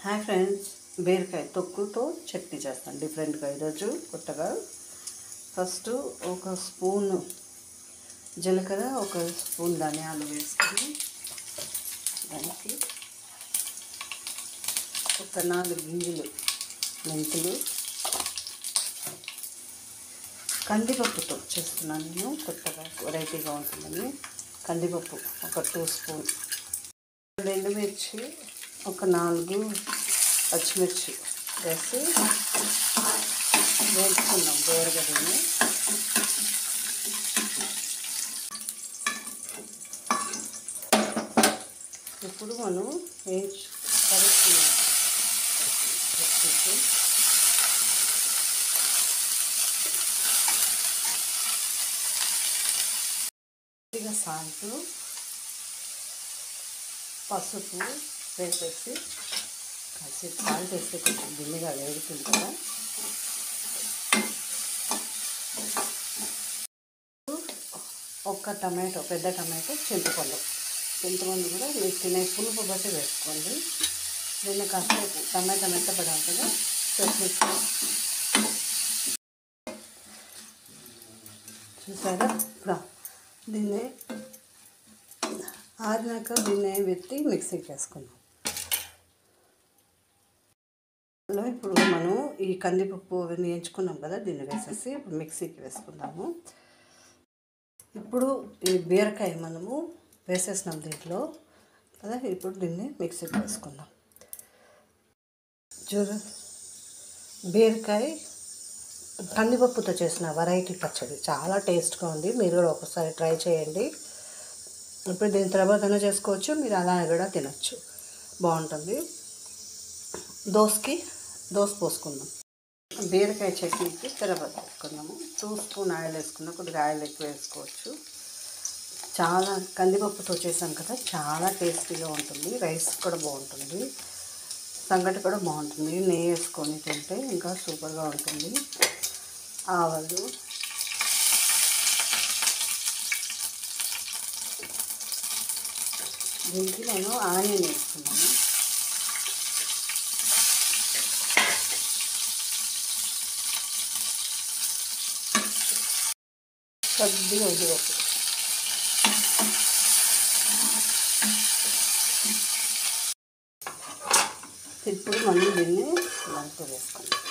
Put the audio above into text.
Hi friends, బీరకాయ తొక్కుతో చట్నీ చేస్తాను డిఫరెంట్గా ఈరోజు కొత్తగా. ఫస్ట్ ఒక స్పూన్ జీలకర్ర, ఒక స్పూన్ ధనియాలు వేసుకొని దానికి ఒక 4 గింజలు మెంతులు, కందిపప్పుతో చేస్తున్నాను నేను, కొత్తగా వెరైటీగా ఉంటుందని. కందిపప్పు ఒక 2 స్పూన్, 2 మిర్చి, ఒక 4 పచ్చిమిర్చి వేసి వేసుకున్నాం దోరగడ్డని. ఇప్పుడు మనం కలుపుకున్నాం కొద్దిగా సాల్ట్, పసుపు వేసేసి కాసేపు సాల్ట్ వేస్తే కొంచెం గిన్నెగా వేగుతుంది కదా. ఒక టమాటో, పెద్ద టమాటో, చింతపండు కూడా మీరు తినే పులుపు బట్టి వేసుకోండి. దీన్ని కాసేపు టమాటా మెత్తపడాలి కదా, చూసారా. దీన్ని ఆరినాక దీన్ని వెత్తి మిక్సీకి వేసుకున్నాం. ఇప్పుడు మనం ఈ కందిపప్పు అవన్నీ ఎంచుకున్నాం కదా, దీన్ని వేసేసి ఇప్పుడు మిక్సీకి వేసుకుందాము. ఇప్పుడు ఈ బీరకాయ మనము వేసేసినాం దీంట్లో కదా, ఇప్పుడు దీన్ని మిక్సీకి వేసుకుందాం. బీరకాయ కందిపప్పుతో చేసిన వెరైటీ పచ్చడి చాలా టేస్ట్గా ఉంది. మీరు కూడా ఒకసారి ట్రై చేయండి. ఇప్పుడు దీని తర్వాత చేసుకోవచ్చు, మీరు అలా కూడా తినచ్చు, బాగుంటుంది. దోస పోసుకుందాం. బీరకాయ చట్నీకి తర్వాత వేసుకున్నాము. 2 స్పూన్ ఆయిల్ వేసుకున్నాం, కొద్దిగా ఆయిల్ ఎక్కువ వేసుకోవచ్చు. చాలా కందిపప్పుతో చేసాం కదా, చాలా టేస్టీగా ఉంటుంది. రైస్ కూడా బాగుంటుంది, సంగటి కూడా బాగుంటుంది. నెయ్యి వేసుకొని తింటే ఇంకా సూపర్గా ఉంటుంది. ఆవాలు, దీనికి నేను ఆనియన్ వేసుకున్నాను. కొద్దిగా ఉద్దిపప్పు, ఇప్పుడు మనం దీన్ని దాంట్లో వేసుకుందాం.